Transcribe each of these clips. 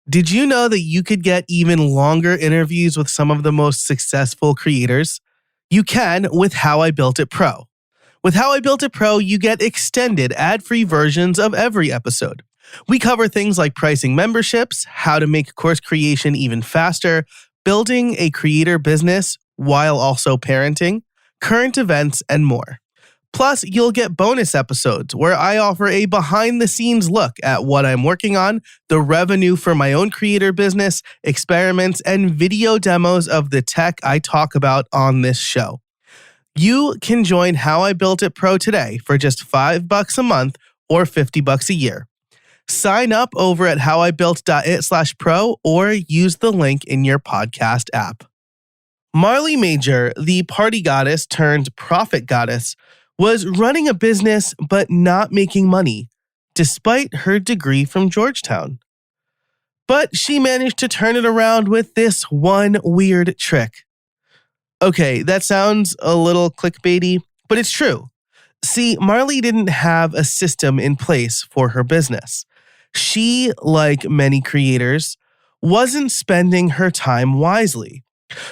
Did you know that you could get even longer interviews with some of the most successful creators? You can with How I Built It Pro. With How I Built It Pro, you get extended ad-free versions of every episode. We cover things like pricing memberships, how to make course creation even faster, building a creator business while also parenting, current events, and more. Plus, you'll get bonus episodes where I offer a behind-the-scenes look at what I'm working on, the revenue for my own creator business, experiments, and video demos of the tech I talk about on this show. You can join How I Built It Pro today for just $5 a month or $50 a year. Sign up over at howibuilt.it/pro or use the link in your podcast app. Marley Majcher, the party goddess turned profit goddess, was running a business but not making money, despite her degree from Georgetown. But she managed to turn it around with this one weird trick. Okay, that sounds a little clickbaity, but it's true. See, Marley didn't have a system in place for her business. She, like many creators, wasn't spending her time wisely.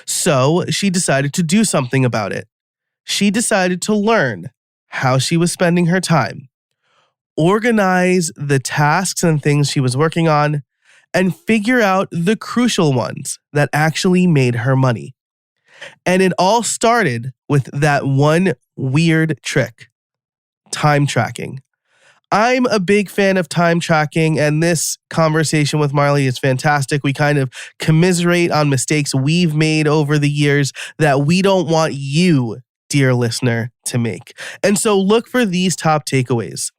So she decided to do something about it. She decided to learn how she was spending her time, organize the tasks and things she was working on, and figure out the crucial ones that actually made her money. And it all started with that one weird trick: time tracking. I'm a big fan of time tracking, and this conversation with Marley is fantastic. We kind of commiserate on mistakes we've made over the years that we don't want you, dear listener, to make. And so look for these top takeaways.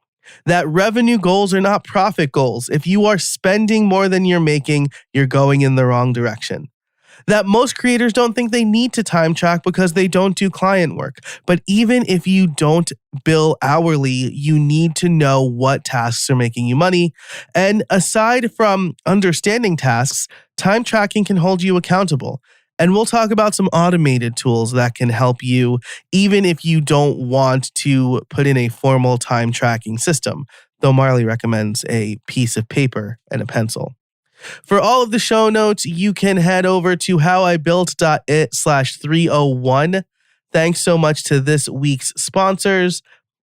That revenue goals are not profit goals. If you are spending more than you're making, you're going in the wrong direction. That most creators don't think they need to time track because they don't do client work. But even if you don't bill hourly, you need to know what tasks are making you money. And aside from understanding tasks, time tracking can hold you accountable. And we'll talk about some automated tools that can help you, even if you don't want to put in a formal time tracking system, though Marley recommends a piece of paper and a pencil. For all of the show notes, you can head over to howibuilt.it/301. Thanks so much to this week's sponsors,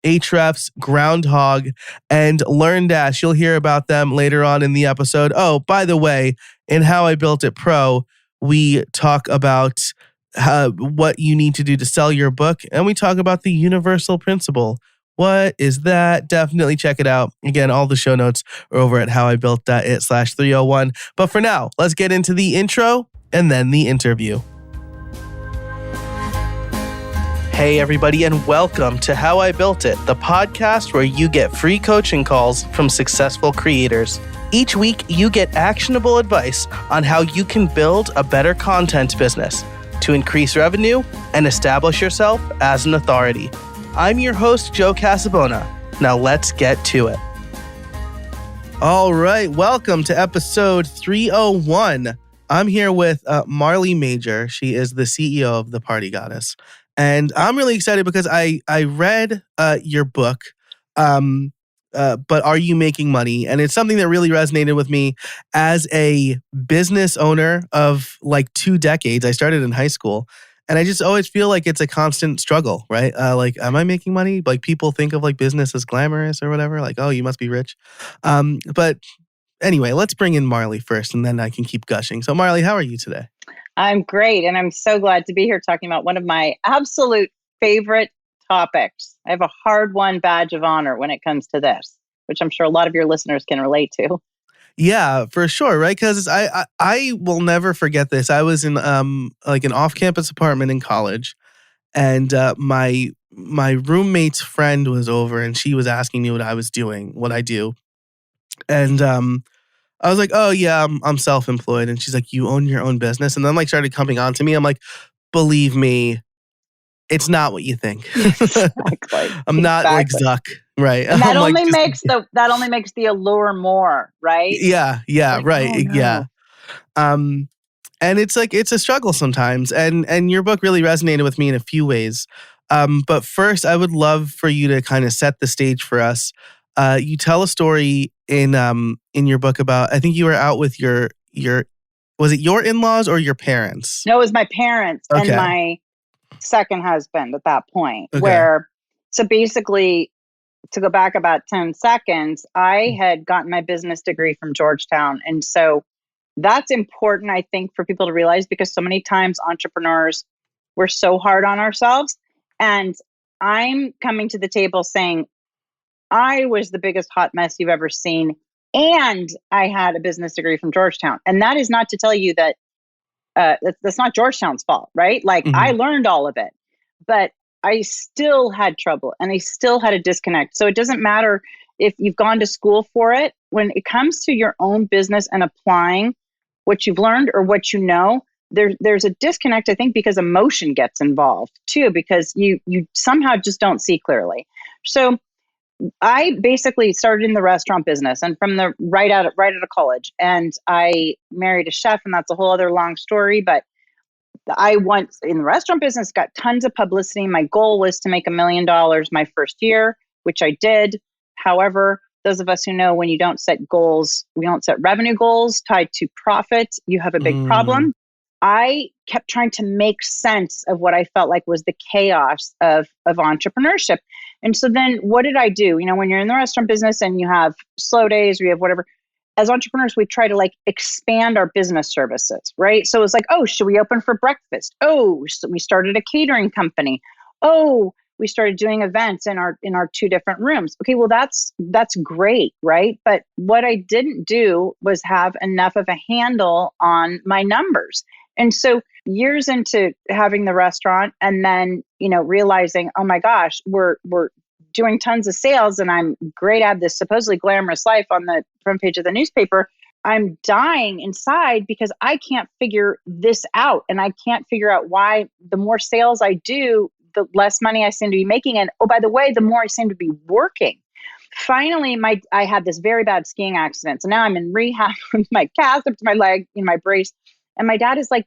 Ahrefs, Groundhog, and LearnDash. You'll hear about them later on in the episode. Oh, by the way, in How I Built It Pro, we talk about what you need to do to sell your book, and we talk about the universal principle. What is that? Definitely check it out. Again, all the show notes are over at howibuilt.it/301. But for now, let's get into the intro and then the interview. Hey, everybody, and welcome to How I Built It, the podcast where you get free coaching calls from successful creators. Each week, you get actionable advice on how you can build a better content business to increase revenue and establish yourself as an authority. I'm your host, Joe Casabona. Now let's get to it. All right, welcome to episode 301. I'm here with Marley Majcher. She is the CEO of The Party Goddess. And I'm really excited because I read your book, But Are You Making Money? And it's something that really resonated with me as a business owner of like 2 decades. I started in high school. And I just always feel like it's a constant struggle, right? Like, am I making money? Like, people think of like business as glamorous or whatever. Like, oh, you must be rich. But anyway, let's bring in Marley first, and then I can keep gushing. So Marley, how are you today? I'm great. And I'm so glad to be here talking about one of my absolute favorite topics. I have a hard-won badge of honor when it comes to this, which I'm sure a lot of your listeners can relate to. Yeah, for sure, right? Because I will never forget this. I was in like an off-campus apartment in college, and my roommate's friend was over, and she was asking me what I was doing, what I do, and I was like, oh yeah, I'm self-employed, and she's like, you own your own business, and then like started coming on to me. I'm like, believe me, it's not what you think. Exactly. I'm not like Zuck. Right. And that only makes the allure more, right? Yeah, like, right. Oh, no. Yeah. And it's like it's a struggle sometimes. And your book really resonated with me in a few ways. But first, I would love for you to kind of set the stage for us. You tell a story in your book about, I think you were out with your was it your in-laws or your parents? No, it was my parents and Okay. my second husband at that point, Okay. so basically, to go back about 10 seconds, I had gotten my business degree from Georgetown. And so that's important, I think, for people to realize, because so many times entrepreneurs, we're so hard on ourselves. And I'm coming to the table saying, I was the biggest hot mess you've ever seen. And I had a business degree from Georgetown. And that is not to tell you that that's not Georgetown's fault, right? Like, I Mhm. learned all of it, but I still had trouble and I still had a disconnect. So it doesn't matter if you've gone to school for it. When it comes to your own business and applying what you've learned or what you know, there's a disconnect, I think, because emotion gets involved too, because you somehow just don't see clearly. So I basically started in the restaurant business, and from the right out of college, and I married a chef, and that's a whole other long story. But I once in the restaurant business got tons of publicity. My goal was to make $1 million my first year, which I did. However, those of us who know, when you don't set goals, we don't set revenue goals tied to profit, you have a big Mm. problem. I kept trying to make sense of what I felt like was the chaos of entrepreneurship. And so then what did I do? You know, when you're in the restaurant business and you have slow days or you have whatever, as entrepreneurs, we try to like expand our business services, right? So it's like, oh, should we open for breakfast? Oh, so we started a catering company. Oh, we started doing events in our two different rooms. Okay, well that's great, right? But what I didn't do was have enough of a handle on my numbers. And so years into having the restaurant, and then, you know, realizing, oh my gosh, we're doing tons of sales and I'm great at this supposedly glamorous life on the front page of the newspaper. I'm dying inside because I can't figure this out. And I can't figure out why the more sales I do, the less money I seem to be making. And oh, by the way, the more I seem to be working. Finally, I had this very bad skiing accident. So now I'm in rehab with my cast up to my leg, in my brace. And my dad is like,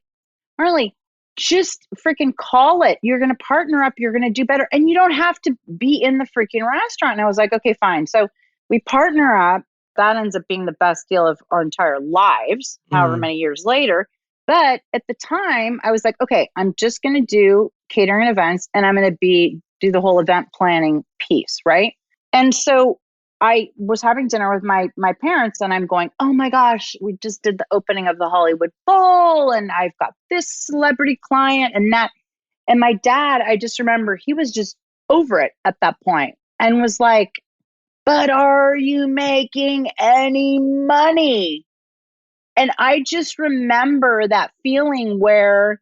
Marley, just freaking call it. You're going to partner up. You're going to do better. And you don't have to be in the freaking restaurant. And I was like, okay, fine. So we partner up. That ends up being the best deal of our entire lives, however Mm. many years later. But at the time, I was like, okay, I'm just going to do catering events and I'm going to do the whole event planning piece. Right. And so I was having dinner with my parents, and I'm going, oh my gosh, we just did the opening of the Hollywood Bowl and I've got this celebrity client and that. And my dad, I just remember he was just over it at that point and was like, but are you making any money? And I just remember that feeling where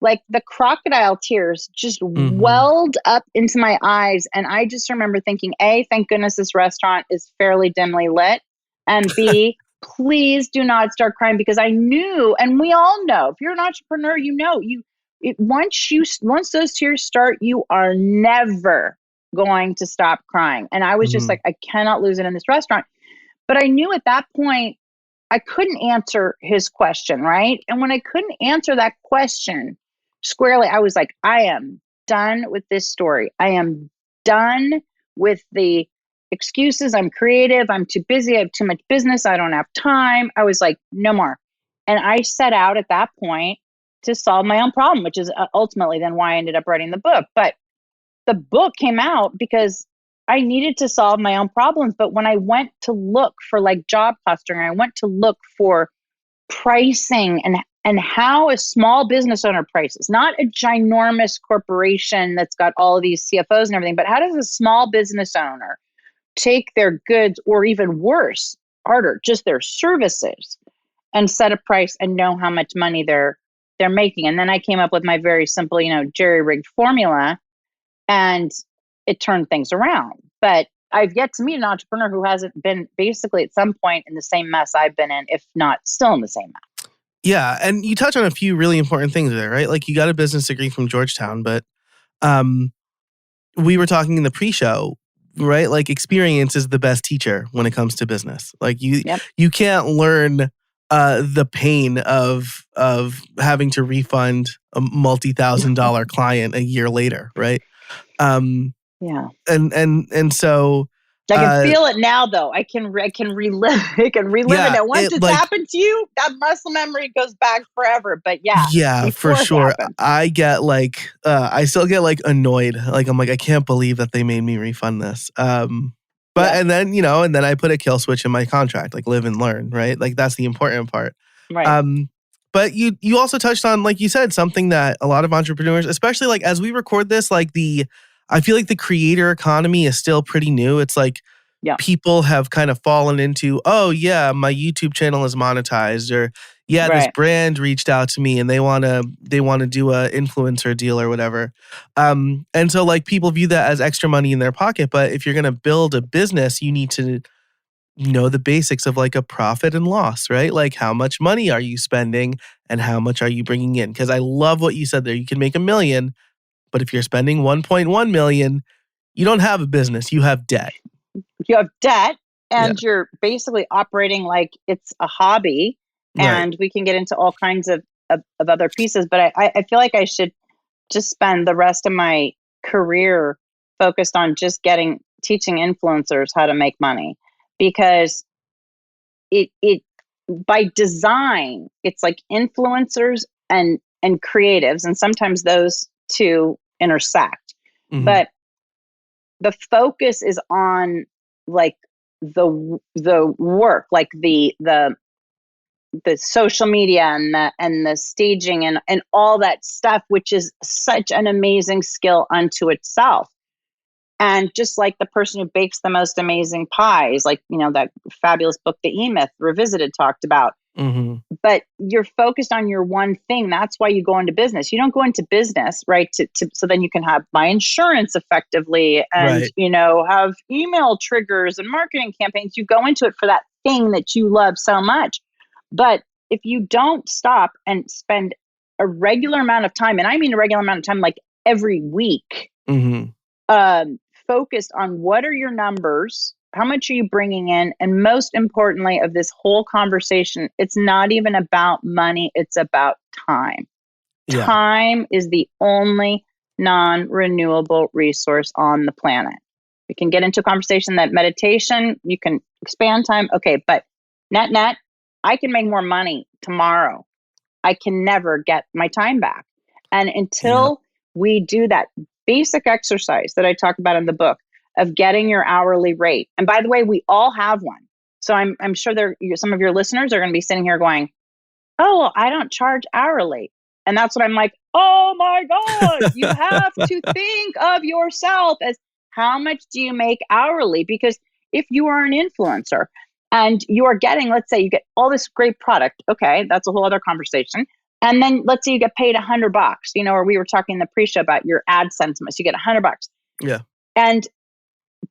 like the crocodile tears just Mhm. welled up into my eyes. And I just remember thinking, A, thank goodness this restaurant is fairly dimly lit. And B, please do not start crying, because I knew, and we all know, if you're an entrepreneur, you know, once those tears start, you are never going to stop crying. And I was just Mhm. like, I cannot lose it in this restaurant. But I knew at that point I couldn't answer his question, right? And when I couldn't answer that question squarely, I was like, I am done with this story. I am done with the excuses. I'm creative. I'm too busy. I have too much business. I don't have time. I was like, no more. And I set out at that point to solve my own problem, which is ultimately then why I ended up writing the book. But the book came out because I needed to solve my own problems. But when I went to look for like job clustering, I went to look for pricing and how a small business owner prices, not a ginormous corporation that's got all of these CFOs and everything, but how does a small business owner take their goods, or even worse, harder, just their services, and set a price and know how much money they're making. And then I came up with my very simple, you know, jerry-rigged formula, and it turned things around. But I've yet to meet an entrepreneur who hasn't been basically at some point in the same mess I've been in, if not still in the same mess. Yeah, and you touch on a few really important things there, right? Like, you got a business degree from Georgetown, but um we were talking in the pre-show, right? Like, experience is the best teacher when it comes to business. Like, Yep. you can't learn the pain of having to refund a multi-thousand-dollar client a year later, right? Um Yeah. and so I can feel it now, though. I can relive. I can relive it. Yeah, And once it it's like happened to you, that muscle memory goes back forever. But yeah, yeah, for before it sure. happened, I get like I still get like annoyed. Like I'm like I can't believe that they made me refund this. But yeah, and then, and then I put a kill switch in my contract, like live and learn, right? Like that's the important part. right. Um but you also touched on, like you said, something that a lot of entrepreneurs, especially like as we record this, like I feel like the creator economy is still pretty new. It's like Yeah, people have kind of fallen into, oh yeah, my YouTube channel is monetized, or yeah, this right. brand reached out to me and they want to do a influencer deal or whatever. And so like people view that as extra money in their pocket, but if you're going to build a business, you need to know the basics of like a profit and loss, right? Like how much money are you spending and how much are you bringing in? Because I love what you said there. You can make 1 million, but if you're spending 1.1 million, you don't have a business, you have debt. You have debt, Yeah. and you're basically operating like it's a hobby. Right. And we can get into all kinds of other pieces. But I feel like I should just spend the rest of my career focused on just teaching influencers how to make money, because it by design, it's like influencers and creatives, and sometimes those two intersect. Mhm. But the focus is on like the work, like the social media and the staging and all that stuff, which is such an amazing skill unto itself. And just like the person who bakes the most amazing pies, like, that fabulous book, The E-Myth Revisited, talked about. Mhm. But you're focused on your one thing. That's why you go into business. You don't go into business, right, so then you can have buy insurance effectively and, Right. have email triggers and marketing campaigns. You go into it for that thing that you love so much. But if you don't stop and spend a regular amount of time, and I mean a regular amount of time, like every week, Mhm. focused on what are your numbers, how much are you bringing in, and most importantly of this whole conversation, it's not even about money, it's about time. Yeah. Time is the only non-renewable resource on the planet. We can get into a conversation that meditation, you can expand time, okay, but net, I can make more money tomorrow. I can never get my time back. And Yep. until we do that basic exercise that I talk about in the book of getting your hourly rate. And by the way, we all have one. So I'm sure some of your listeners are going to be sitting here going, "Oh, well, I don't charge hourly." And that's what I'm like, "Oh my God, you have to think of yourself as how much do you make hourly?" Because if you are an influencer and you are getting, let's say you get all this great product, okay, that's a whole other conversation. And then let's say you get paid $100, or we were talking in the pre-show about your ad sentiments, you get $100. Yeah. And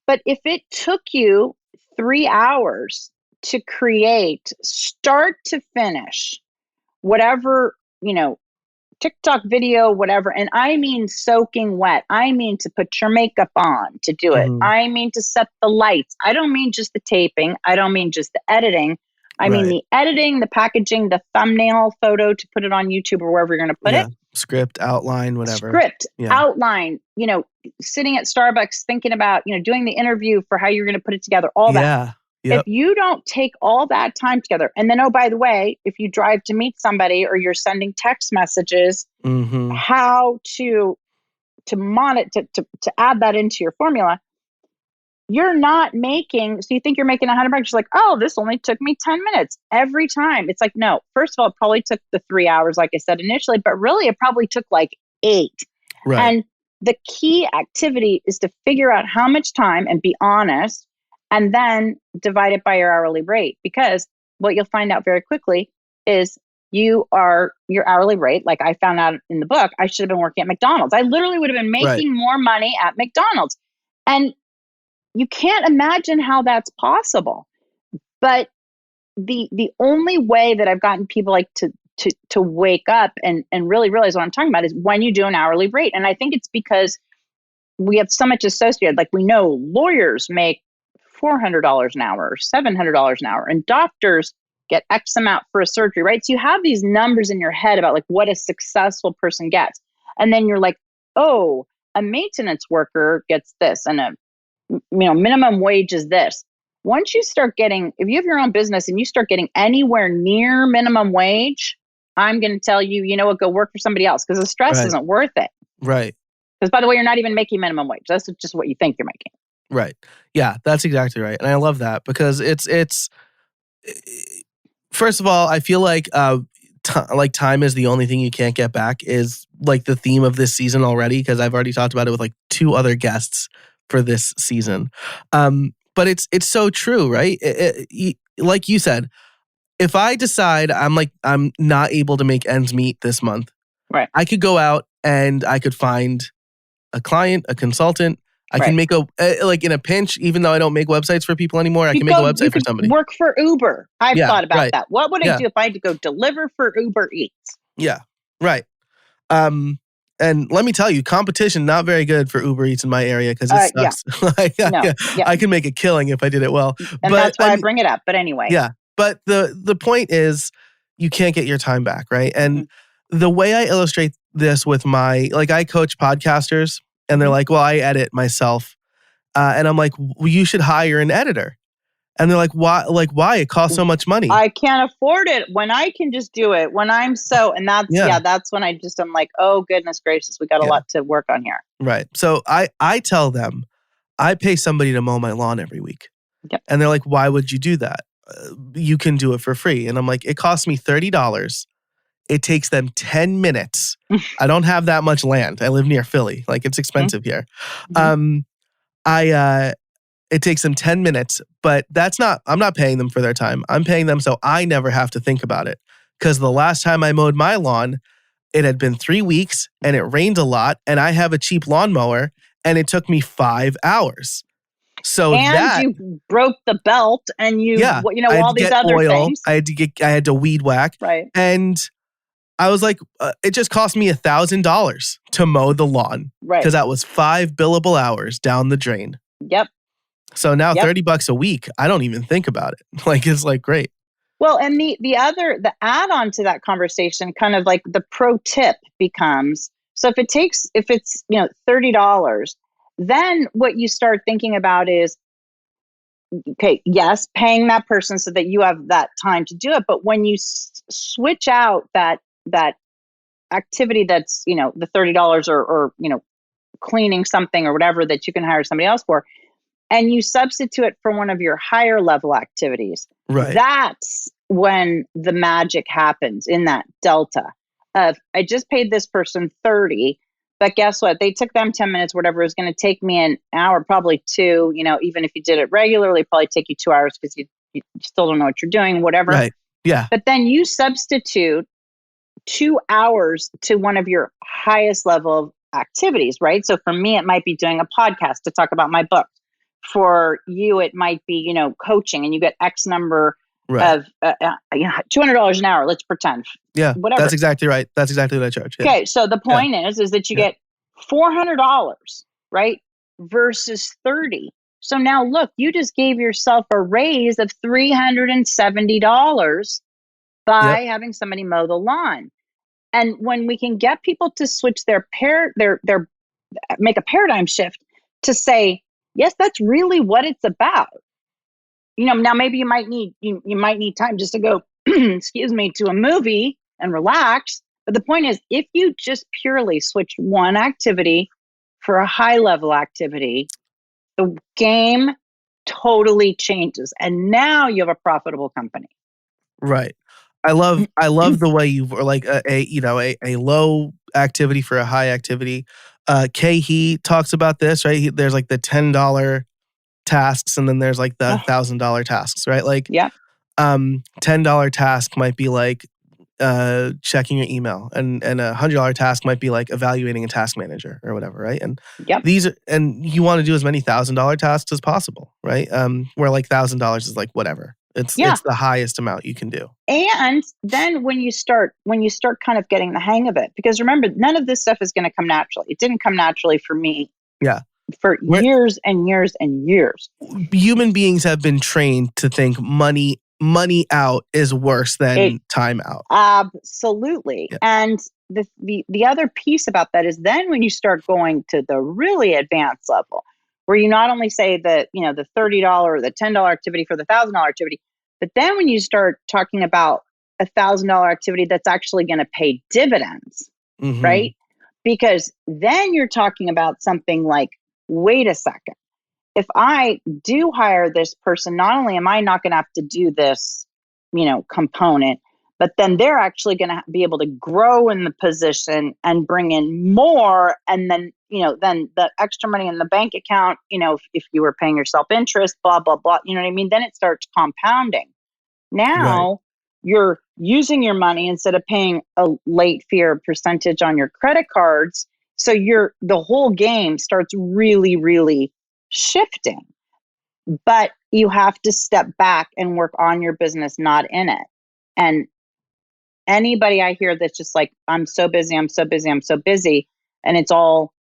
but if it took you 3 hours to create, start to finish, whatever, TikTok video, whatever. And I mean soaking wet. I mean to put your makeup on to do it. Mhm. I mean to set the lights. I don't mean just the taping. I don't mean just the editing. I mean Right. the editing, the packaging, the thumbnail photo to put it on YouTube or wherever you're going to put it. Yeah. Script, outline, whatever. Script, Yeah. outline, sitting at Starbucks thinking about, doing the interview for how you're going to put it together, all that. Yeah. If Yep. you don't take all that time together, and then, oh, by the way, if you drive to meet somebody or you're sending text messages, Mhm. how to add that into your formula, you're not making, so you think you're making $100, you're like, oh, this only took me 10 minutes every time. It's like, no, first of all, it probably took the 3 hours, like I said initially, but really it probably took like 8. Right. And the key activity is to figure out how much time and be honest, and then divide it by your hourly rate. Because what you'll find out very quickly is your hourly rate, like I found out in the book, I should have been working at McDonald's. I literally would have been Right. making more money at McDonald's. And you can't imagine how that's possible. But the only way that I've gotten people like to wake up and really realize what I'm talking about is when you do an hourly rate. And I think it's because we have so much associated. Like we know lawyers make $400 an hour or $700 an hour, and doctors get X amount for a surgery, right? So you have these numbers in your head about like what a successful person gets. And then you're like, oh, a maintenance worker gets this, and a minimum wage is this. Once you start getting, if you have your own business and you start getting anywhere near minimum wage, I'm going to tell you, you know what, go work for somebody else because the stress Right. isn't worth it. Right. Because by the way, you're not even making minimum wage. That's just what you think you're making. Right. Yeah, that's exactly right. And I love that because it's first of all, I feel like time is the only thing you can't get back is like the theme of this season already because I've already talked about it with like 2 other guests for this season. But it's so true, right? Like you said, if I decide I'm not able to make ends meet this month, Right. I could go out and I could find a client, a consultant. I can make like in a pinch, even though I don't make websites for people anymore, I can make a website for somebody. Work for Uber. I've thought about that. What would I do if I had to go deliver for Uber Eats? Yeah, right. And let me tell you, competition not very good for Uber Eats in my area because it sucks. I can make a killing if I did it well. And that's why I bring it up. But anyway. Yeah. But the point is you can't get your time back, right? And the way I illustrate this with I coach podcasters and they're like, well, I edit myself. And I'm like, well, you should hire an editor. And they're like, why? Why? It costs so much money. I can't afford it when I can just do it. When I'm and that's when I'm like, oh, goodness gracious, we got a lot to work on here. Right. So I tell them, I pay somebody to mow my lawn every week. Yep. And they're like, why would you do that? You can do it for free. And I'm like, it costs me $30. It takes them 10 minutes. I don't have that much land. I live near Philly. Like it's expensive here. It takes them 10 minutes, but I'm not paying them for their time. I'm paying them so I never have to think about it. Because the last time I mowed my lawn, it had been 3 weeks and it rained a lot and I have a cheap lawnmower and it took me 5 hours. So you broke the belt and all these other things. I had to weed whack. Right. And I was like, it just cost me $1,000 to mow the lawn. Right. Because that was 5 billable hours down the drain. Yep. So now $30 a week, I don't even think about it. Like, it's like, great. Well, and the add-on to that conversation, kind of like the pro tip becomes, so if it's $30, then what you start thinking about is, okay, yes, paying that person so that you have that time to do it. But when you switch out that activity that's, the $30 or cleaning something or whatever that you can hire somebody else for, and you substitute it for one of your higher level activities, right. That's when the magic happens in that delta of, I just paid this person $30, but guess what? They took them 10 minutes, whatever is going to take me an hour, probably 2, even if you did it regularly, probably take you 2 hours because you still don't know what you're doing, whatever. Right. Yeah. But then you substitute 2 hours to one of your highest level activities, right? So for me, it might be doing a podcast to talk about my book. For you, it might be, coaching, and you get X number of $200 an hour. Let's pretend. Yeah, whatever. That's exactly right. That's exactly what I charge. Yeah. Okay, so the point is that you get $400, right, versus $30. So now look, you just gave yourself a raise of $370 by having somebody mow the lawn. And when we can get people to switch their make a paradigm shift to say, yes, that's really what it's about. Now maybe you might need time just to go, excuse me, to a movie and relax. But the point is, if you just purely switch one activity for a high level activity, the game totally changes. And now you have a profitable company. Right. I love the way you like a low activity for a high activity. He talks about this, right? There's like the $10 tasks and then there's like the $1,000 tasks, right? Like, $10 task might be like checking your email, and a $100 task might be like evaluating a task manager or whatever, right? And and you want to do as many $1,000 tasks as possible, right? Where like $1,000 is like whatever. It's the highest amount you can do. And then when you start kind of getting the hang of it, because remember, none of this stuff is going to come naturally. It didn't come naturally for me. Yeah. For years and years and years. Human beings have been trained to think money out is worse than time out. Absolutely. Yeah. And the other piece about that is then when you start going to the really advanced level, where you not only say the, the $30 or the $10 activity for the $1,000 activity, but then when you start talking about $1,000 activity that's actually going to pay dividends, Mm-hmm. right? Because then you're talking about something like, wait a second, if I do hire this person, not only am I not going to have to do this, component, but then they're actually going to be able to grow in the position and bring in more. And then, then the extra money in the bank account, if you were paying yourself interest, blah, blah, blah, you know what I mean? Then it starts compounding. Right. Now you're using your money instead of paying a late fee or percentage on your credit cards. So the whole game starts really, really shifting. But you have to step back and work on your business, not in it. And anybody I hear that's just like, I'm so busy, I'm so busy, I'm so busy, and it's all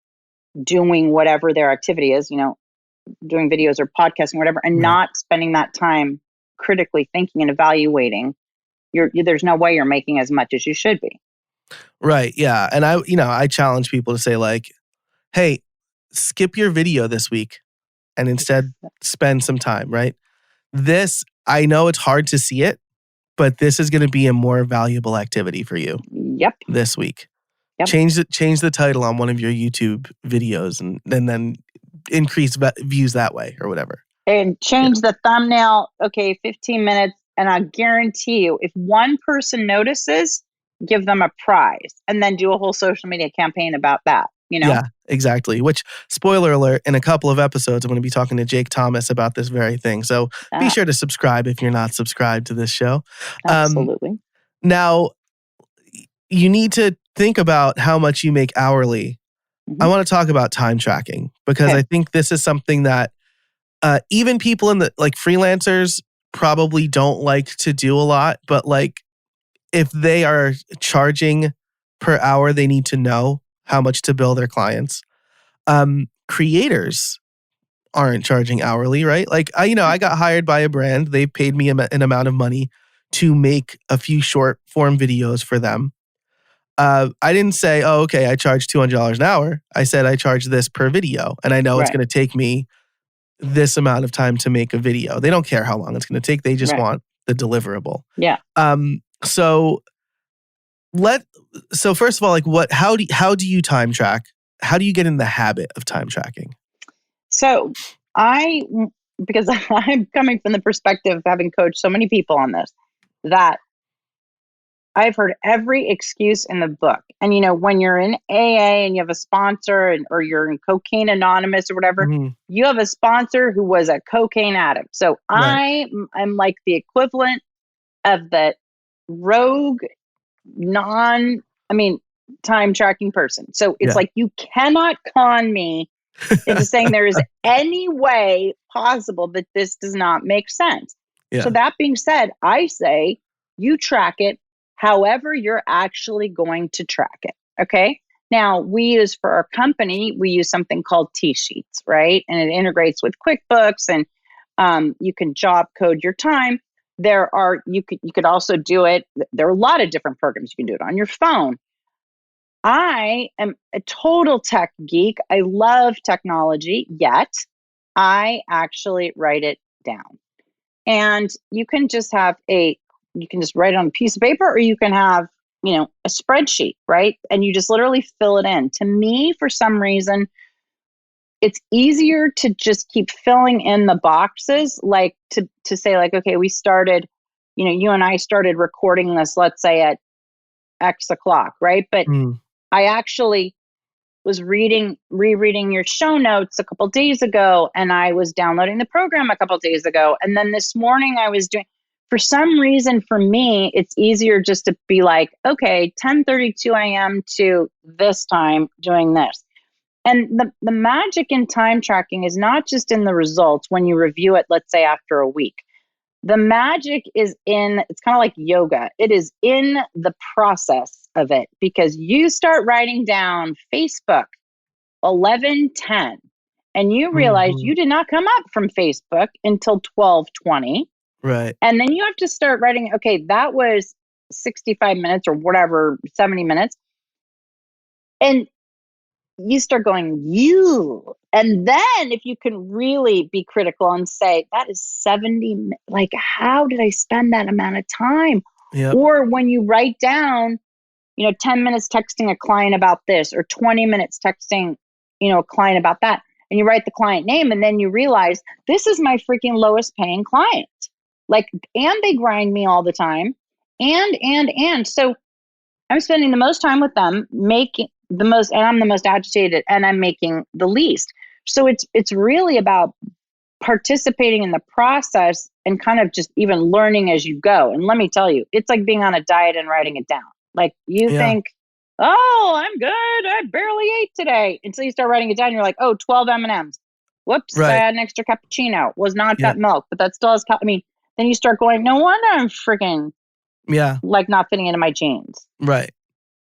doing whatever their activity is, doing videos or podcasting, whatever, and Right. not spending that time critically thinking and evaluating, there's no way you're making as much as you should be. Right. Yeah. And I challenge people to say like, hey, skip your video this week and instead spend some time, right? I know it's hard to see it, but this is going to be a more valuable activity for you Yep. this week. Yep. Change the title on one of your YouTube videos and then increase views that way or whatever. And change the thumbnail. Okay, 15 minutes. And I guarantee you, if one person notices, give them a prize and then do a whole social media campaign about that, Yeah, exactly. Which, spoiler alert, in a couple of episodes, I'm going to be talking to Jake Thomas about this very thing. So be sure to subscribe if you're not subscribed to this show. Absolutely. Now, you need to think about how much you make hourly. I want to talk about time tracking because I think this is something that even people in the like freelancers probably don't like to do a lot, but like if they are charging per hour, they need to know how much to bill their clients. Creators aren't charging hourly, right? Like I got hired by a brand. They paid me an amount of money to make a few short form videos for them. I didn't say, oh, okay, I charge $200 an hour. I said I charge this per video, and I know it's going to take me this amount of time to make a video. They don't care how long it's going to take. They just want the deliverable. Yeah. So first of all, like how do you time track? How do you get in the habit of time tracking? So because I'm coming from the perspective of having coached so many people on this, that I've heard every excuse in the book. And, when you're in AA and you have a sponsor or you're in Cocaine Anonymous or whatever, you have a sponsor who was a cocaine addict. So I'm like the equivalent of the rogue, time tracking person. So it's like, you cannot con me into saying there is any way possible that this does not make sense. So that being said, I say you track it however you're actually going to track it. Okay. Now for our company, we use something called T-Sheets, right? And it integrates with QuickBooks and you can job code your time. You could also do it. There are a lot of different programs. You can do it on your phone. I am a total tech geek. I love technology, yet I actually write it down. And you can just write it on a piece of paper, or you can have, a spreadsheet, right? And you just literally fill it in. To me, for some reason, it's easier to just keep filling in the boxes, like to say like, okay, we started, you and I started recording this, let's say at X o'clock, right? But I actually was rereading your show notes a couple days ago, and I was downloading the program a couple days ago. And then this morning I was for some reason, for me, it's easier just to be like, okay, 10:32 a.m. to this time doing this. And the magic in time tracking is not just in the results when you review it, let's say after a week. The magic is it's kind of like yoga. It is in the process of it, because you start writing down Facebook 11:10 and you realize you did not come up from Facebook until 12:20. Right. And then you have to start writing, okay, that was 65 minutes or whatever, 70 minutes. And you start going, you. And then if you can really be critical and say, that is 70, like, how did I spend that amount of time? Yep. Or when you write down, 10 minutes texting a client about this, or 20 minutes texting, a client about that. And you write the client name, and then you realize this is my freaking lowest paying client. Like, and they grind me all the time. And. So I'm spending the most time with them, making the most, and I'm the most agitated, and I'm making the least. So it's really about participating in the process and kind of just even learning as you go. And let me tell you, it's like being on a diet and writing it down. Like you think, oh, I'm good. I barely ate today. Until you start writing it down, you're like, oh, 12 M&Ms. Whoops, I Right. had an extra cappuccino. Was not Yeah. that milk, but that still has, then you start going, no wonder I'm freaking like not fitting into my jeans. Right.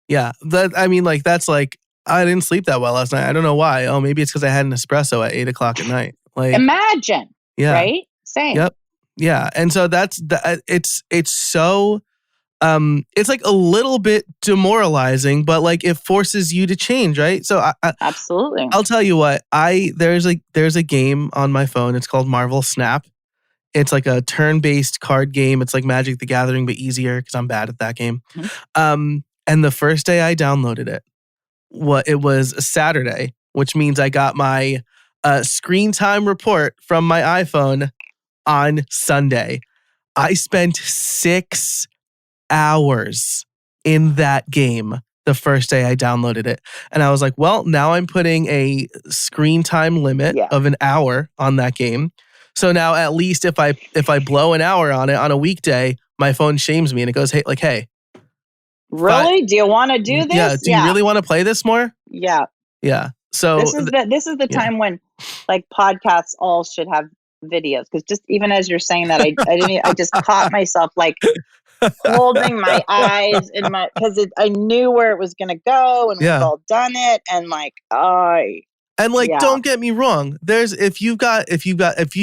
Yeah. That's like, I didn't sleep that well last night. I don't know why. Oh, maybe it's because I had an espresso at 8:00 at night. Like, imagine. yeah. Right? Same. Yep. Yeah. And so it's so, it's like a little bit demoralizing, but like it forces you to change, right? So Absolutely. I'll tell you what, there's a game on my phone. It's called Marvel Snap. It's like a turn-based card game. It's like Magic the Gathering, but easier because I'm bad at that game. Mm-hmm. And the first day I downloaded it, it was a Saturday, which means I got my screen time report from my iPhone on Sunday. I spent 6 hours in that game the first day I downloaded it. And I was like, well, now I'm putting a screen time limit of an hour on that game. So now at least if I blow an hour on it on a weekday, my phone shames me and it goes, hey. Really? Do you want to do this? Yeah. Do you really want to play this more? Yeah. Yeah. So this is the time when like podcasts all should have videos, because just even as you're saying that, I just caught myself like holding my eyes in my, because I knew where it was going to go, and we've all done it, and like don't get me wrong. If you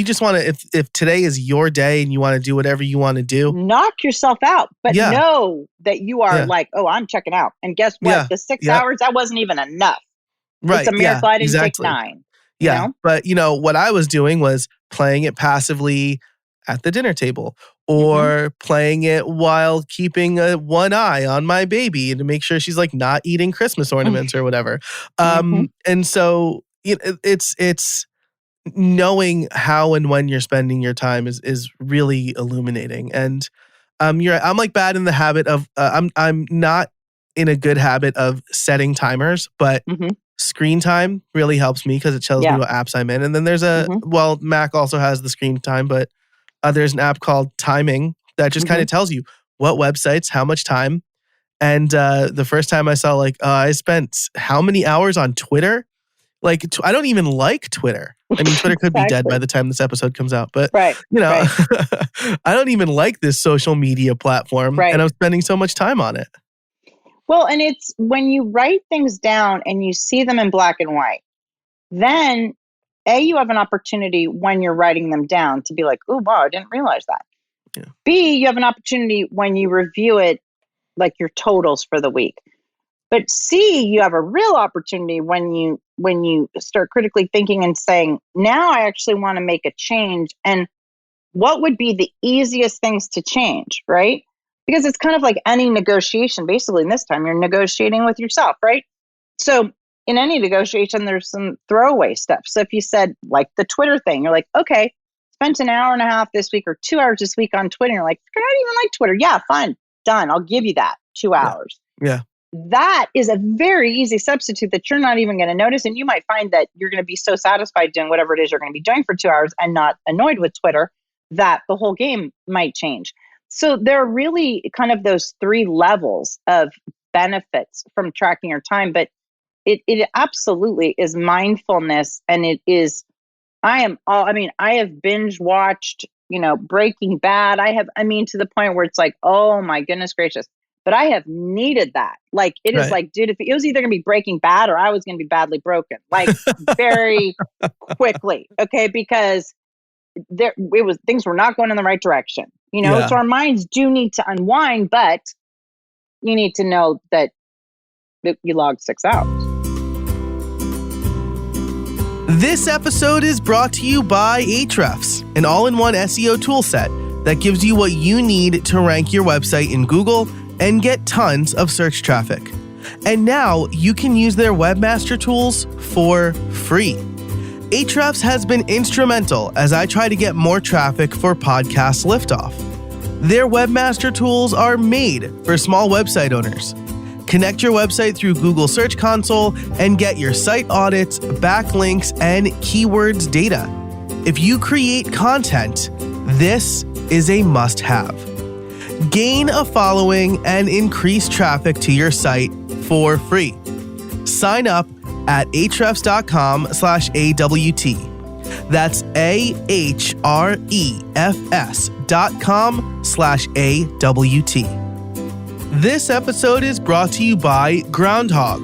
just want to, if today is your day and you want to do whatever you want to do, knock yourself out, but know that you are like, oh, I'm checking out. And guess what? The 6 hours, that wasn't even enough. Right. It's a miracle I didn't take 9. You know? But what I was doing was playing it passively at the dinner table, or playing it while keeping one eye on my baby and to make sure she's like not eating Christmas ornaments or whatever. And so it's knowing how and when you're spending your time is really illuminating. And I'm like bad in the habit of I'm not in a good habit of setting timers, but screen time really helps me because it tells me what apps I'm in. And then there's Mac also has the screen time, but there's an app called Timing that just kind of tells you what websites, how much time. And the first time I saw like I spent how many hours on Twitter. Like, I don't even like Twitter. I mean, Twitter could be dead by the time this episode comes out, but I don't even like this social media platform, and I'm spending so much time on it. Well, and it's when you write things down and you see them in black and white, then you have an opportunity when you're writing them down to be like, oh, wow, I didn't realize that. Yeah. B, you have an opportunity when you review it, like your totals for the week. But C, you have a real opportunity when you start critically thinking and saying, now I actually want to make a change. And what would be the easiest things to change, right? Because it's kind of like any negotiation. Basically, in this time, you're negotiating with yourself, right? So in any negotiation, there's some throwaway stuff. So if you said, like the Twitter thing, you're like, okay, spent an hour and a half this week or 2 hours this week on Twitter. You're like, I don't even like Twitter. Yeah, fine, done. I'll give you that 2 hours. Yeah. That is a very easy substitute that you're not even going to notice. And you might find that you're going to be so satisfied doing whatever it is you're going to be doing for 2 hours and not annoyed with Twitter that the whole game might change. So there are really kind of those 3 levels of benefits from tracking your time, but it absolutely is mindfulness. And it is, I have binge watched, Breaking Bad. To the point where it's like, oh my goodness gracious. But I have needed that. Like, it is like, dude, if it was either going to be Breaking Bad or I was going to be badly broken, like very quickly. Okay. Because things were not going in the right direction, So our minds do need to unwind, but you need to know that you logged 6 hours. This episode is brought to you by Ahrefs, an all-in-one SEO toolset that gives you what you need to rank your website in Google and get tons of search traffic. And now you can use their webmaster tools for free. Ahrefs has been instrumental as I try to get more traffic for Podcast Liftoff. Their webmaster tools are made for small website owners. Connect your website through Google Search Console and get your site audits, backlinks, and keywords data. If you create content, this is a must-have. Gain a following and increase traffic to your site for free. Sign up at ahrefs.com/AWT. That's AHREFS.com/AWT. This episode is brought to you by Groundhog.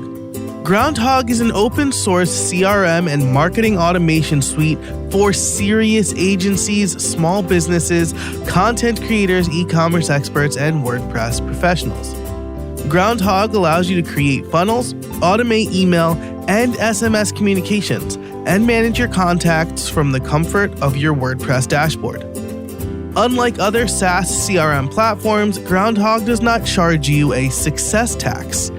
Groundhog is an open source CRM and marketing automation suite for serious agencies, small businesses, content creators, e-commerce experts, and WordPress professionals. Groundhog allows you to create funnels, automate email and SMS communications, and manage your contacts from the comfort of your WordPress dashboard. Unlike other SaaS CRM platforms, Groundhog does not charge you a success tax.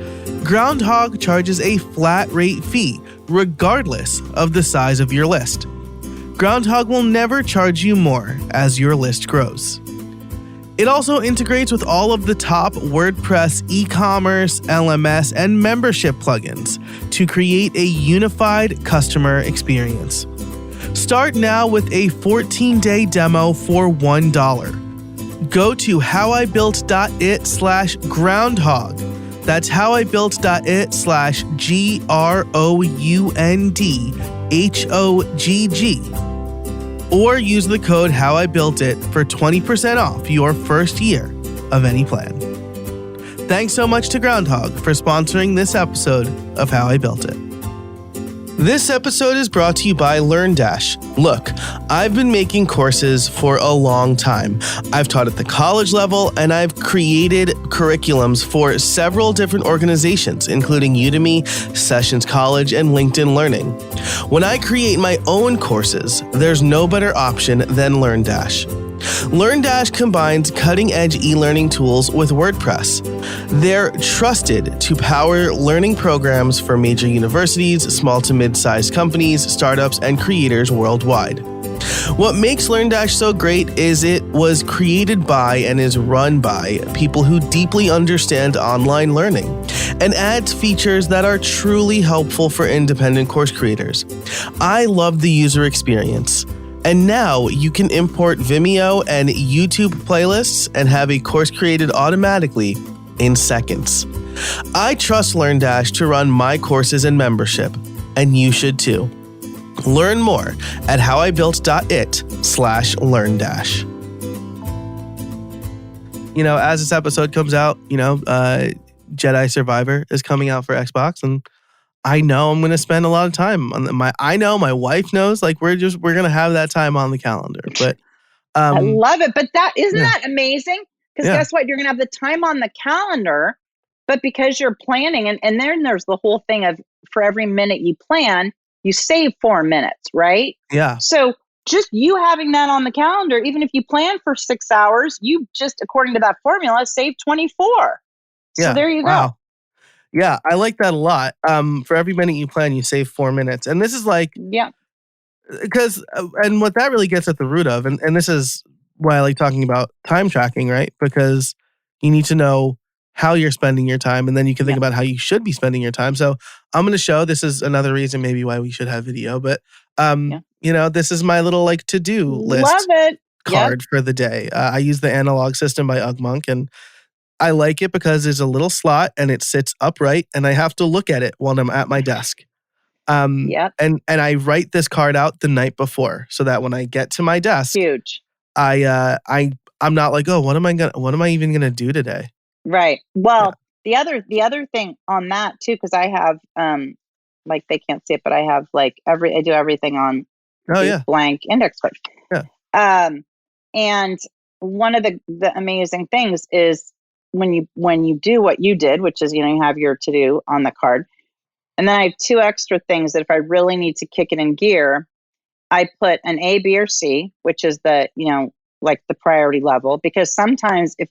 Groundhog charges a flat rate fee, regardless of the size of your list. Groundhog will never charge you more as your list grows. It also integrates with all of the top WordPress e-commerce, LMS, and membership plugins to create a unified customer experience. Start now with a 14-day demo for $1. Go to howibuilt.it/groundhog. That's howibuilt.it/GROUNDHOGG. Or use the code HowIBuiltIt for 20% off your first year of any plan. Thanks so much to Groundhog for sponsoring this episode of How I Built It. This episode is brought to you by LearnDash. Look, I've been making courses for a long time. I've taught at the college level, and I've created curriculums for several different organizations, including Udemy, Sessions College, and LinkedIn Learning. When I create my own courses, there's no better option than LearnDash. LearnDash combines cutting-edge e-learning tools with WordPress. They're trusted to power learning programs for major universities, small to mid-sized companies, startups, and creators worldwide. What makes LearnDash so great is it was created by and is run by people who deeply understand online learning and adds features that are truly helpful for independent course creators. I love the user experience. And now you can import Vimeo and YouTube playlists and have a course created automatically in seconds. I trust LearnDash to run my courses and membership, and you should too. Learn more at howibuilt.it/LearnDash. You know, as this episode comes out, Jedi Survivor is coming out for Xbox, and I know I'm going to spend a lot of time on I know my wife knows, like we're going to have that time on the calendar, but I love it. But isn't that amazing? Because guess what? You're going to have the time on the calendar, but because you're planning and then there's the whole thing of for every minute you plan, you save 4 minutes, right? Yeah. So just you having that on the calendar, even if you plan for 6 hours, you just, according to that formula, save 24. So there you go. Yeah, I like that a lot. For every minute you plan, you save 4 minutes. And this is like, because, and what that really gets at the root of, and this is why I like talking about time tracking, right? Because you need to know how you're spending your time, and then you can think about how you should be spending your time. So I'm going to show, this is another reason maybe why we should have video, but, this is my little like to-do list card for the day. I use the analog system by Ugmonk, and I like it because there's a little slot and it sits upright and I have to look at it while I'm at my desk. And I write this card out the night before so that when I get to my desk, I'm not like, oh, what am I even gonna do today? Right. Well, the other thing on that too, because I have like they can't see it, but I have like I do everything on blank index card. Yeah. And one of the amazing things is when you do what you did, which is, you have your to-do on the card, And then I have two extra things that if I really need to kick it in gear, I put an A, B, or C, which is the, like the priority level. Because sometimes if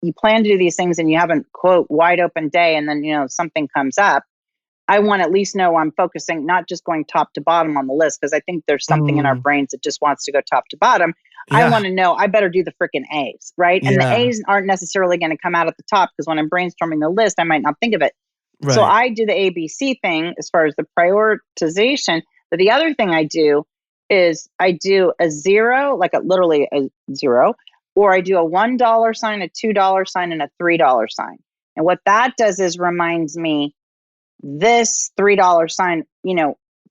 you plan to do these things and you haven't, quote, wide open day, and then, something comes up, I want to at least know I'm focusing, not just going top to bottom on the list, because I think there's something in our Mm, brains that just wants to go top to bottom. I yeah. want to know I better do the freaking A's, right? And the Yeah. A's aren't necessarily going to come out at the top, because when I'm brainstorming the list, I might not think of it. So Right. I do the ABC thing as far as the prioritization. But the other thing I do is I do a zero, like literally a zero, or I do a $1 sign, a $2 sign, and a $3 sign. And what that does is reminds me, this $3 sign,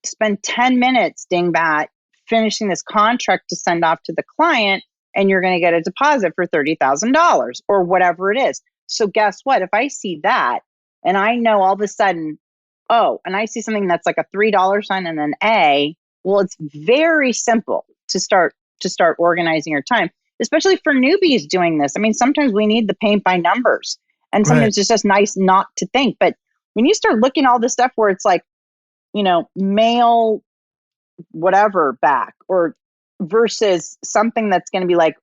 spend 10 minutes, dingbat, finishing this contract to send off to the client, and you're going to get a deposit for $30,000 or whatever it is. So guess what? If I see that and I know all of a sudden, oh, and I see something that's like a $3 sign and an A, well, it's very simple to start organizing your time, especially for newbies doing this. I mean, sometimes we need the paint by numbers, and Right. sometimes it's just nice not to think. But when you start looking at all this stuff where it's like, mail whatever back, or versus something that's going to be like,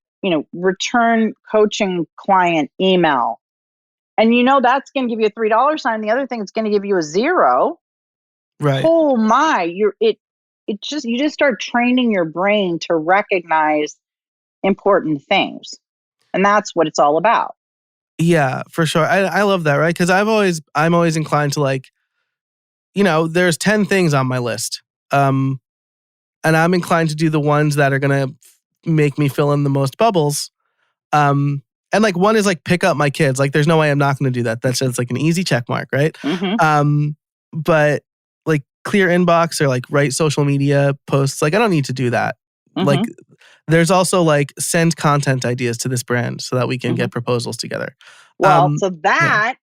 return coaching client email. And that's going to give you a $3 sign. The other thing is going to give you a zero. Right. Oh my, you just start training your brain to recognize important things. And that's what it's all about. Yeah, for sure. I love that, right? Because I'm always inclined to like, there's 10 things on my list. Um, and I'm inclined to do the ones that are gonna make me fill in the most bubbles. Um, and like one is like pick up my kids. Like there's no way I'm not gonna do that. That's just like an easy check mark, right? Mm-hmm. Um, but like clear inbox or like write social media posts, like I don't need to do that. Mm-hmm. Like there's also like send content ideas to this brand so that we can Mm-hmm. get proposals together. Well, Um, so yeah, that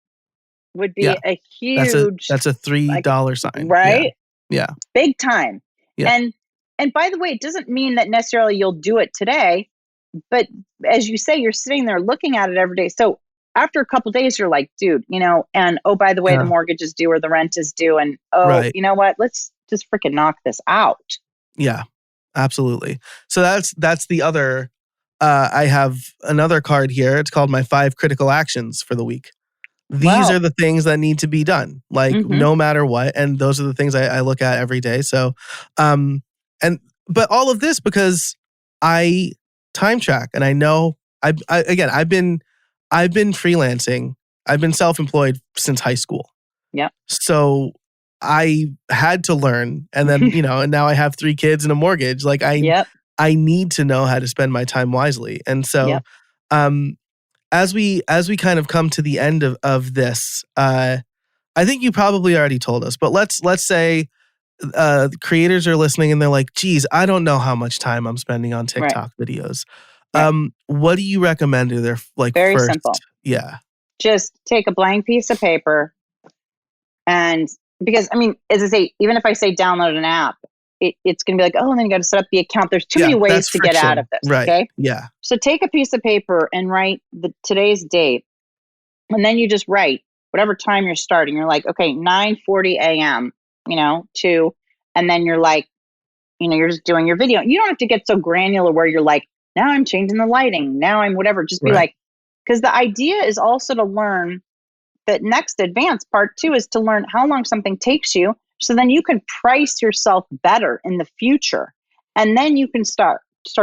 would yeah. be a That's a huge, that's a three like, dollar sign. Yeah, right? yeah, Big time. yeah, And by the way, it doesn't mean that necessarily you'll do it today, but as you say, you're sitting there looking at it every day. So after a couple of days, you're like, dude, and oh, by the way, the yeah. mortgage is due or the rent is due. And oh, Right. you know what? Let's just freaking knock this out. Yeah, absolutely. So that's the other. I have another card here. It's called my 5 critical actions for the week. These are Well, the things that need to be done, like mm-hmm, no matter what, and those are the things I look at every day. So, um, and but all of this because I time track and I know again I've been freelancing. I've been self employed since high school. yep. So I had to learn and then, and now I have 3 kids and a mortgage. Like Yep. I need to know how to spend my time wisely. And so Yep. um as we kind of come to the end of this, I think you probably already told us, but let's say creators are listening and they're like, geez, I don't know how much time I'm spending on Right. TikTok videos. Right. What do you recommend to their like Very first? simple. Yeah. Just take a blank piece of paper. And because, I mean, as I say, even if I say download an app, it's going to be like, oh, and then you got to set up the account. There's too Yeah, many ways that's to get out of friction. this. Right. Okay. Yeah. So take a piece of paper and write today's date. And then you just write whatever time you're starting. You're like, okay, 9:40 a.m., to, and then you're like, you're just doing your video. You don't have to get so granular where you're like, now I'm changing the lighting. Now I'm whatever. Just be Right. like, because the idea is also to learn that next advanced part two is to learn how long something takes you. So then you can price yourself better in the future. And then you can start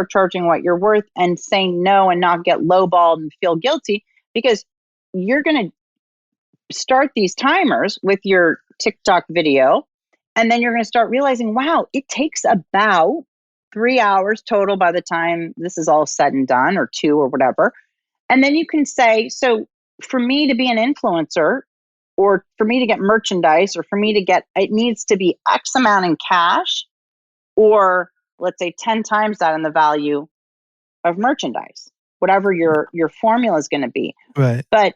charging what you're worth and saying no and not get lowballed and feel guilty, because you're going to start these timers with your TikTok video. And then you're going to start realizing, wow, it takes about 3 hours total by the time this is all said and done, or two or whatever. And then you can say, so for me to be an influencer, or for me to get merchandise, or for me to get, it needs to be X amount in cash, or let's say 10 times that in the value of merchandise, whatever your formula is going to be. Right. But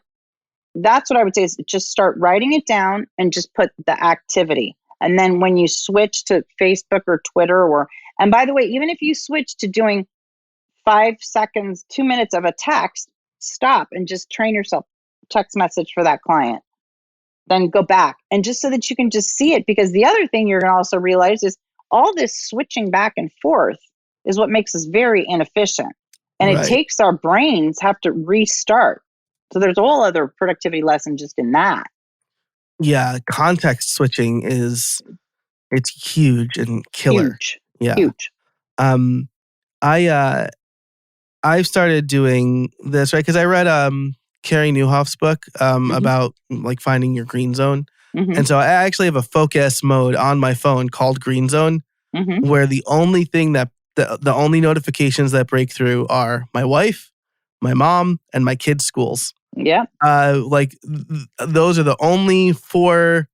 that's what I would say, is just start writing it down and just put the activity. And then when you switch to Facebook or Twitter, and by the way, even if you switch to doing 5 seconds, 2 minutes of a text, stop and just train yourself. Text message for that client. then go back. And just so that you can just see it, because the other thing you're going to also realize is all this switching back and forth is what makes us very inefficient. And it Right. takes our brains have to restart. So there's a whole other productivity lesson just in that. Yeah, context switching it's huge and killer. Huge, Yeah. huge. Um, I've started doing this, right? Because I read Carrie Nieuwhof's book about like finding your green zone. Mm-hmm. And so I actually have a focus mode on my phone called Green Zone, where the only thing that the only notifications that break through are my wife, my mom, and my kids' schools. Yeah. Those are the only 4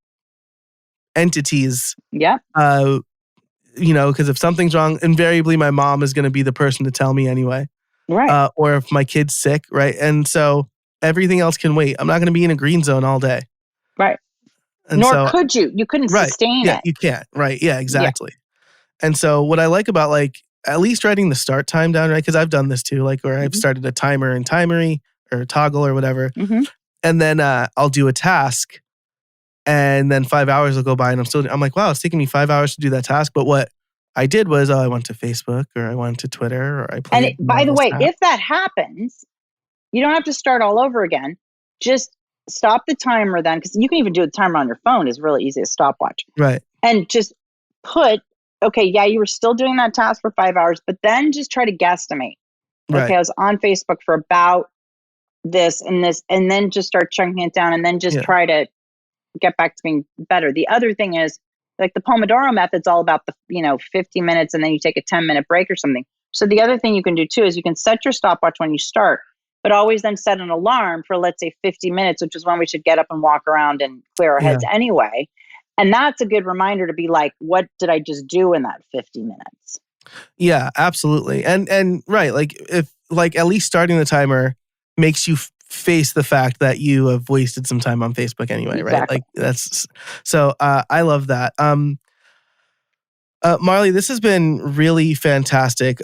entities. Yeah. Because if something's wrong, invariably my mom is going to be the person to tell me anyway. Right. Or if my kid's sick, right? And so everything else can wait. I'm not going to be in a green zone all day. Right. And Nor so, could you. You couldn't sustain yeah, it. you can't. Right. Yeah, exactly. Yeah. And so what I like about like at least writing the start time down, right? Because I've done this too, like where I've started a timer in Timery or Toggle or whatever. And then I'll do a task and then 5 hours will go by and I'm like, wow, it's taking me 5 hours to do that task. But what I did was I went to Facebook or I went to Twitter or I played. And by the way, if that happens, you don't have to start all over again. Just stop the timer then, because you can even do the timer on your phone. Is really easy, a stopwatch. Right. And just put, okay, yeah, you were still doing that task for 5 hours, but then just try to guesstimate. Right. Okay, I was on Facebook for about this, and then just start chunking it down, and then just try to get back to being better. The other thing is, like the Pomodoro method's all about the 50 minutes, and then you take a 10-minute break or something. So the other thing you can do too is you can set your stopwatch when you start, but always then set an alarm for, let's say, 50 minutes, which is when we should get up and walk around and clear our heads anyway. And that's a good reminder to be like, what did I just do in that 50 minutes? Yeah, absolutely. And right, like if like at least starting the timer makes you face the fact that you have wasted some time on Facebook anyway, right? Like that's so I love that. Marley, this has been really fantastic.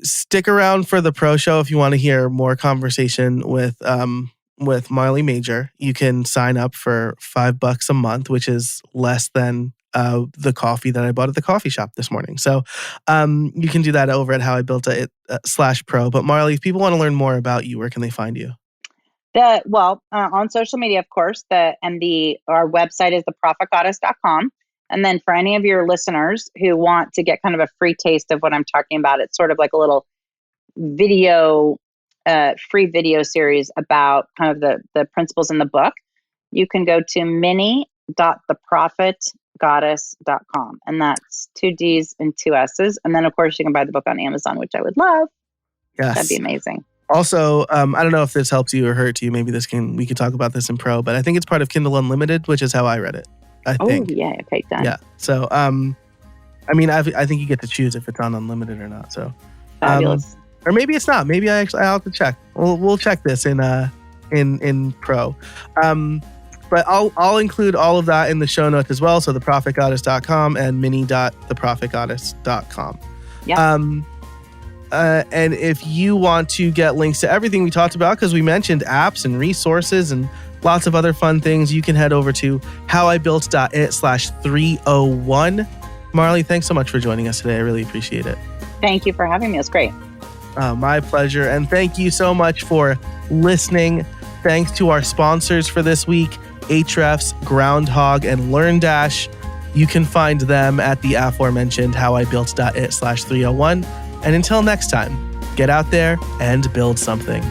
Stick around for the pro show if you want to hear more conversation with Marley Majcher. You can sign up for $5 a month, which is less than the coffee that I bought at the coffee shop this morning. So you can do that over at howibuiltit.com/pro. But Marley, if people want to learn more about you, where can they find you? On social media, of course, our website is theprofitgoddess.com. And then for any of your listeners who want to get kind of a free taste of what I'm talking about, it's sort of like a little video, free video series about kind of the principles in the book. You can go to mini.theprofitgoddess.com. And that's 2 D's and 2 S's. And then, of course, you can buy the book on Amazon, which I would love. Yes. That'd be amazing. Also, I don't know if this helps you or hurts you. Maybe we could talk about this in pro, but I think it's part of Kindle Unlimited, which is how I read it. I think. Oh, yeah. Okay, done. Yeah. So, I think you get to choose if it's on Unlimited or not. So, fabulous. Or maybe it's not. Maybe I'll have to check. We'll check this in pro. But I'll include all of that in the show notes as well. So theprofitgoddess.com and mini.theprofitgoddess.com. Yeah. And if you want to get links to everything we talked about, because we mentioned apps and resources and lots of other fun things, you can head over to howibuilt.it/301. Marley, thanks so much for joining us today. I really appreciate it. Thank you for having me. It's great. My pleasure. And thank you so much for listening. Thanks to our sponsors for this week, Ahrefs, Groundhog, and LearnDash. You can find them at the aforementioned howibuilt.it/301. And until next time, get out there and build something.